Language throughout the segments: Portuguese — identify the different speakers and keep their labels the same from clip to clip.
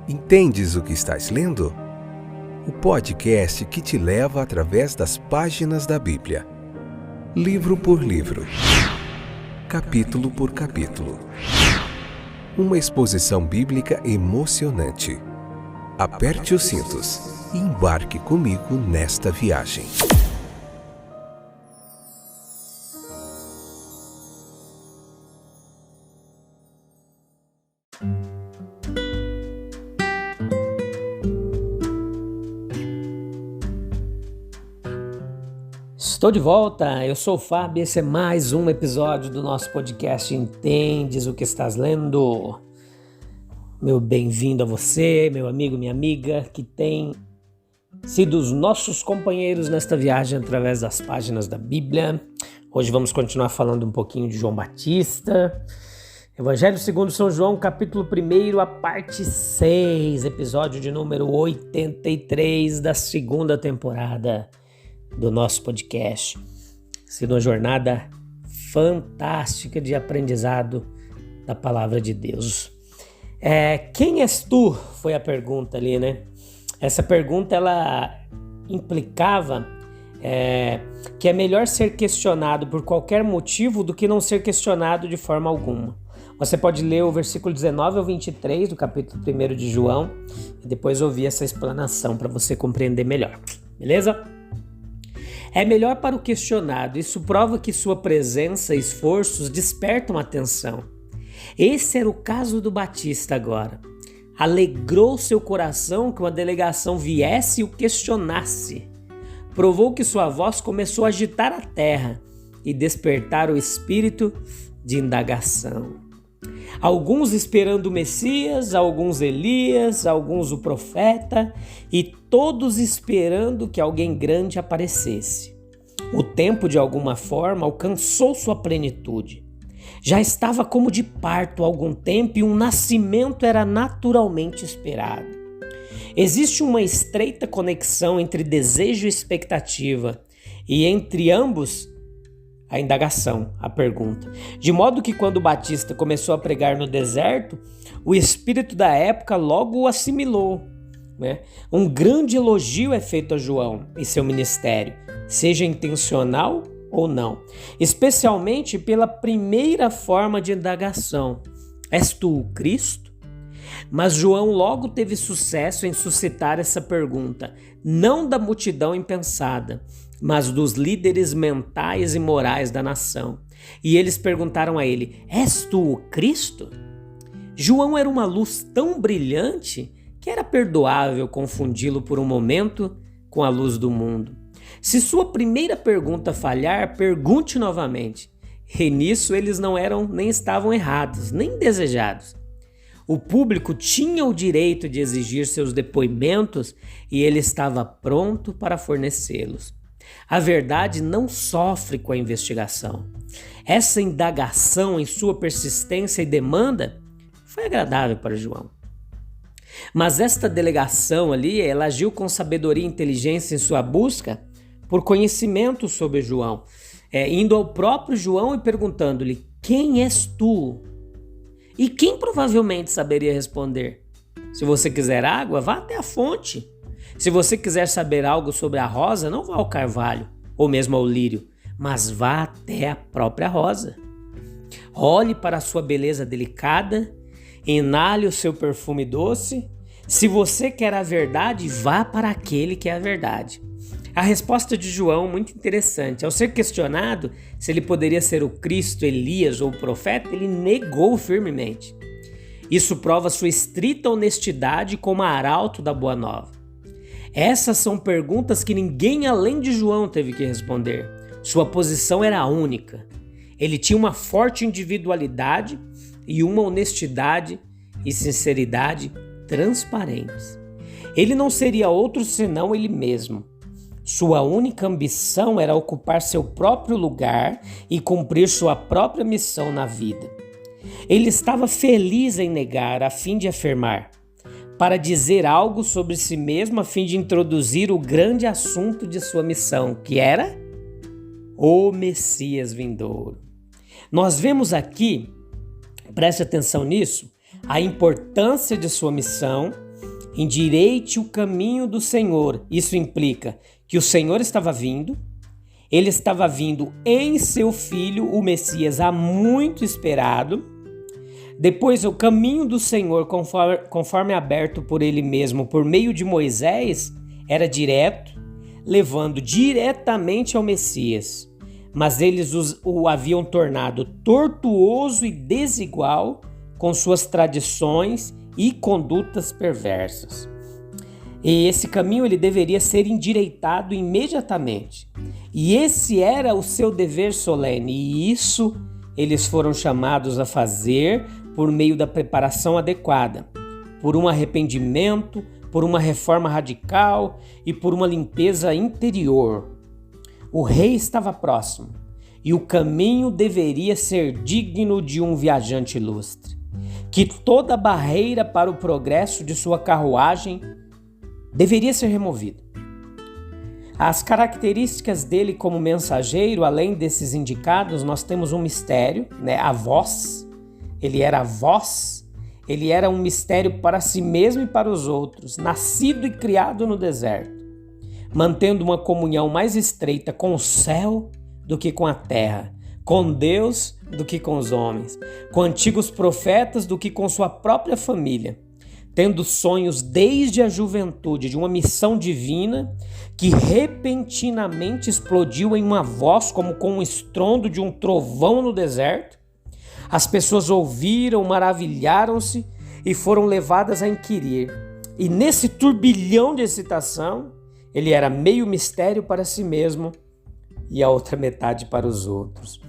Speaker 1: Entendes o que estás lendo? O podcast que te leva através das páginas da Bíblia. Livro por livro. Capítulo por capítulo. Uma exposição bíblica emocionante. Aperte os cintos e embarque comigo nesta viagem.
Speaker 2: Estou de volta, eu sou o Fábio e esse é mais um episódio do nosso podcast Entendes o que estás lendo? Meu bem-vindo a você, meu amigo, minha amiga, que tem sido os nossos companheiros nesta viagem através das páginas da Bíblia. Hoje vamos continuar falando um pouquinho de João Batista. Evangelho segundo São João, capítulo 1, a parte 6, episódio de número 83 da segunda temporada do nosso podcast. Sido uma jornada fantástica de aprendizado da palavra de Deus. Quem és tu? Foi a pergunta ali, né? Essa pergunta, ela implicava que é melhor ser questionado por qualquer motivo do que não ser questionado de forma alguma. Você pode ler o versículo 19 ao 23 do capítulo 1 de João e depois ouvir essa explanação para você compreender melhor. Beleza? É melhor para o questionado, isso prova que sua presença e esforços despertam atenção. Esse era o caso do Batista agora. Alegrou seu coração que uma delegação viesse e o questionasse. Provou que sua voz começou a agitar a terra e despertar o espírito de indagação. Alguns esperando o Messias, alguns Elias, alguns o profeta e todos esperando que alguém grande aparecesse. O tempo, de alguma forma, alcançou sua plenitude. Já estava como de parto há algum tempo e um nascimento era naturalmente esperado. Existe uma estreita conexão entre desejo e expectativa e entre ambos a indagação, a pergunta. De modo que quando Batista começou a pregar no deserto, o espírito da época logo o assimilou. Um grande elogio é feito a João e seu ministério, seja intencional ou não, especialmente pela primeira forma de indagação. És tu o Cristo? Mas João logo teve sucesso em suscitar essa pergunta, não da multidão impensada, mas dos líderes mentais e morais da nação. E eles perguntaram a ele: és tu o Cristo? João era uma luz tão brilhante que era perdoável confundi-lo por um momento com a luz do mundo. Se sua primeira pergunta falhar, pergunte novamente. E nisso eles não eram nem estavam errados, nem desejados. O público tinha o direito de exigir seus depoimentos e ele estava pronto para fornecê-los. A verdade não sofre com a investigação. Essa indagação em sua persistência e demanda foi agradável para João. Mas esta delegação ali, ela agiu com sabedoria e inteligência em sua busca por conhecimento sobre João, indo ao próprio João e perguntando-lhe: quem és tu? E quem provavelmente saberia responder? Se você quiser água, vá até a fonte. Se você quiser saber algo sobre a rosa, não vá ao carvalho, ou mesmo ao lírio, mas vá até a própria rosa. Olhe para a sua beleza delicada, inale o seu perfume doce. Se você quer a verdade, vá para aquele que é a verdade. A resposta de João, muito interessante. Ao ser questionado se ele poderia ser o Cristo, Elias ou o profeta, ele negou firmemente. Isso prova sua estrita honestidade como arauto da Boa Nova. Essas são perguntas que ninguém além de João teve que responder. Sua posição era única. Ele tinha uma forte individualidade e uma honestidade e sinceridade transparentes. Ele não seria outro senão ele mesmo. Sua única ambição era ocupar seu próprio lugar e cumprir sua própria missão na vida. Ele estava feliz em negar a fim de afirmar, para dizer algo sobre si mesmo a fim de introduzir o grande assunto de sua missão, que era o Messias vindouro. Nós vemos aqui, preste atenção nisso, a importância de sua missão endireite o caminho do Senhor. Isso implica que o Senhor estava vindo, ele estava vindo em seu Filho, o Messias, há muito esperado. Depois, o caminho do Senhor, conforme aberto por ele mesmo, por meio de Moisés, era direto, levando diretamente ao Messias. Mas eles o haviam tornado tortuoso e desigual com suas tradições e condutas perversas. E esse caminho ele deveria ser endireitado imediatamente. E esse era o seu dever solene, e isso eles foram chamados a fazer por meio da preparação adequada, por um arrependimento, por uma reforma radical e por uma limpeza interior. O rei estava próximo e o caminho deveria ser digno de um viajante ilustre, que toda barreira para o progresso de sua carruagem deveria ser removida. As características dele como mensageiro, além desses indicados, nós temos um mistério, a voz. Ele era a voz, ele era um mistério para si mesmo e para os outros, nascido e criado no deserto, mantendo uma comunhão mais estreita com o céu do que com a terra, com Deus do que com os homens, com antigos profetas do que com sua própria família, tendo sonhos desde a juventude de uma missão divina que repentinamente explodiu em uma voz como com um estrondo de um trovão no deserto. As pessoas ouviram, maravilharam-se e foram levadas a inquirir. E nesse turbilhão de excitação, ele era meio mistério para si mesmo e a outra metade para os outros.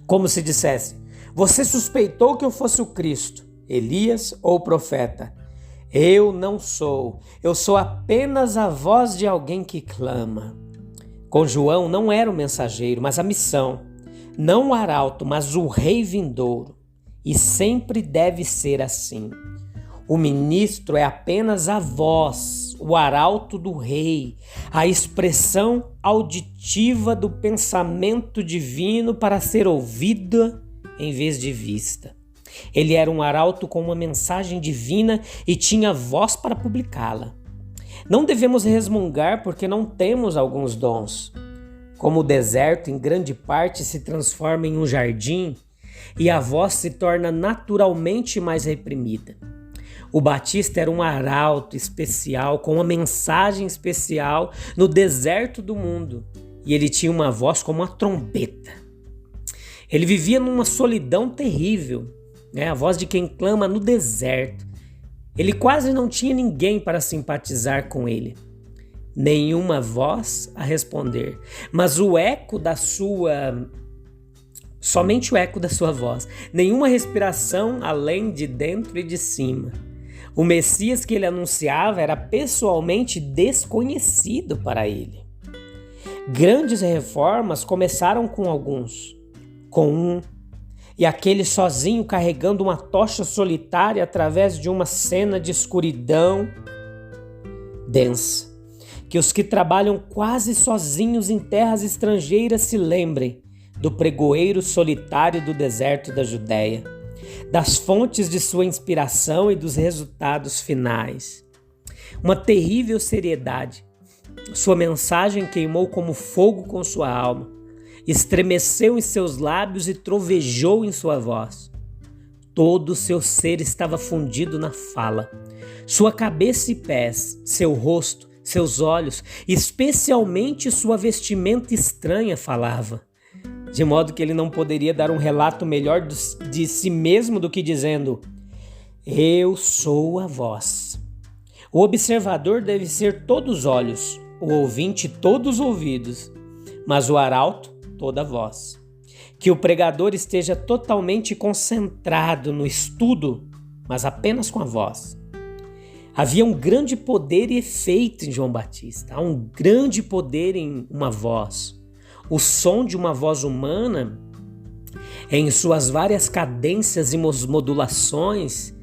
Speaker 2: Como se dissesse: você suspeitou que eu fosse o Cristo, Elias ou o profeta. Eu não sou, eu sou apenas a voz de alguém que clama. Com João não era o mensageiro, mas a missão. Não o arauto, mas o rei vindouro. E sempre deve ser assim. O ministro é apenas a voz, o arauto do rei, a expressão auditiva do pensamento divino para ser ouvida em vez de vista. Ele era um arauto com uma mensagem divina e tinha voz para publicá-la. Não devemos resmungar porque não temos alguns dons. Como o deserto, em grande parte, se transforma em um jardim e a voz se torna naturalmente mais reprimida. O Batista era um arauto especial, com uma mensagem especial no deserto do mundo, e ele tinha uma voz como uma trombeta. Ele vivia numa solidão terrível, a voz de quem clama no deserto. Ele quase não tinha ninguém para simpatizar com ele. Nenhuma voz a responder, mas somente o eco da sua voz, nenhuma respiração além de dentro e de cima. O Messias que ele anunciava era pessoalmente desconhecido para ele. Grandes reformas começaram com alguns, com um, e aquele sozinho carregando uma tocha solitária através de uma cena de escuridão densa. Que os que trabalham quase sozinhos em terras estrangeiras se lembrem do pregoeiro solitário do deserto da Judéia, das fontes de sua inspiração e dos resultados finais. Uma terrível seriedade. Sua mensagem queimou como fogo com sua alma, estremeceu em seus lábios e trovejou em sua voz. Todo o seu ser estava fundido na fala. Sua cabeça e pés, seu rosto, seus olhos, especialmente sua vestimenta estranha falava, de modo que ele não poderia dar um relato melhor de si mesmo do que dizendo: eu sou a voz. O observador deve ser todos olhos, o ouvinte todos ouvidos, mas o arauto toda voz. Que o pregador esteja totalmente concentrado no estudo, mas apenas com a voz. Havia um grande poder e efeito em João Batista. Há um grande poder em uma voz. O som de uma voz humana, em suas várias cadências e modulações,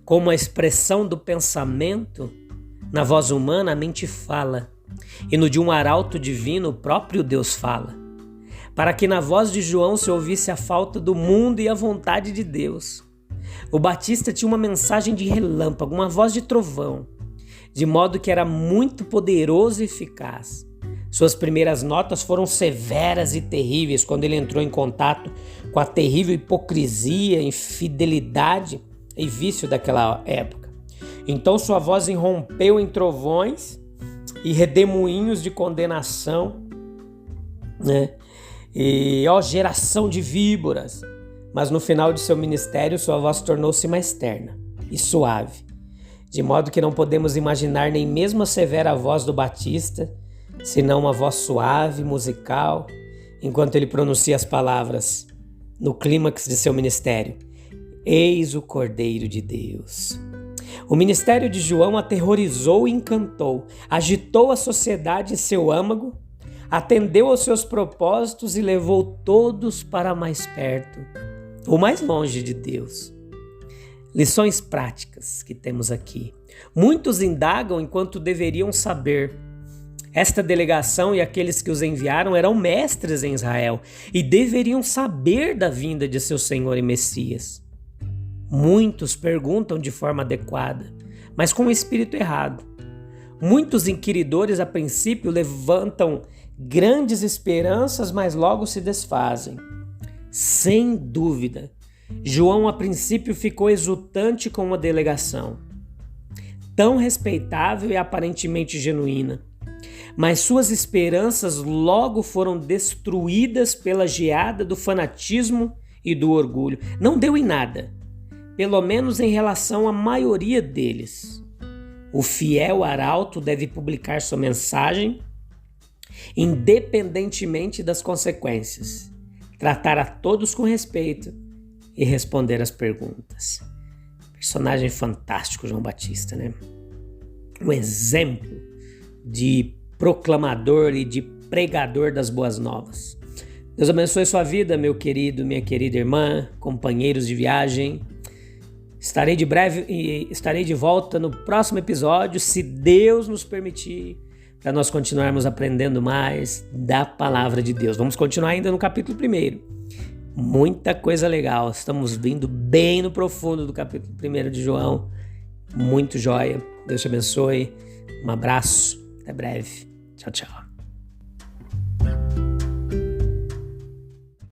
Speaker 2: como a expressão do pensamento, na voz humana a mente fala, e no de um arauto divino o próprio Deus fala, para que na voz de João se ouvisse a falta do mundo e a vontade de Deus. O Batista tinha uma mensagem de relâmpago, uma voz de trovão. de modo que era muito poderoso e eficaz. Suas primeiras notas foram severas e terríveis quando ele entrou em contato com a terrível hipocrisia, infidelidade e vício daquela época. Então sua voz irrompeu em trovões e redemoinhos de condenação, né? E geração de víboras. Mas no final de seu ministério, sua voz tornou-se mais terna e suave, de modo que não podemos imaginar nem mesmo a severa voz do Batista, senão uma voz suave, musical, enquanto ele pronuncia as palavras no clímax de seu ministério: Eis o Cordeiro de Deus. O ministério de João aterrorizou e encantou, agitou a sociedade em seu âmago, atendeu aos seus propósitos e levou todos para mais perto, ou mais longe de Deus. Lições práticas que temos aqui. Muitos indagam enquanto deveriam saber. Esta delegação e aqueles que os enviaram eram mestres em Israel e deveriam saber da vinda de seu Senhor e Messias. Muitos perguntam de forma adequada, mas com o espírito errado. Muitos inquiridores a princípio levantam grandes esperanças, mas logo se desfazem. Sem dúvida, João a princípio ficou exultante com uma delegação tão respeitável e aparentemente genuína, mas suas esperanças logo foram destruídas pela geada do fanatismo e do orgulho. Não deu em nada, pelo menos em relação à maioria deles. O fiel arauto deve publicar sua mensagem independentemente das consequências, tratar a todos com respeito e responder às perguntas. Personagem fantástico, João Batista, né? Um exemplo de proclamador e de pregador das boas novas. Deus abençoe sua vida, meu querido, minha querida irmã, companheiros de viagem. Estarei de volta no próximo episódio, se Deus nos permitir, para nós continuarmos aprendendo mais da palavra de Deus. Vamos continuar ainda no capítulo 1. Muita coisa legal. Estamos vindo bem no profundo do capítulo 1 de João. Muito joia. Deus te abençoe. Um abraço. Até breve. Tchau, tchau.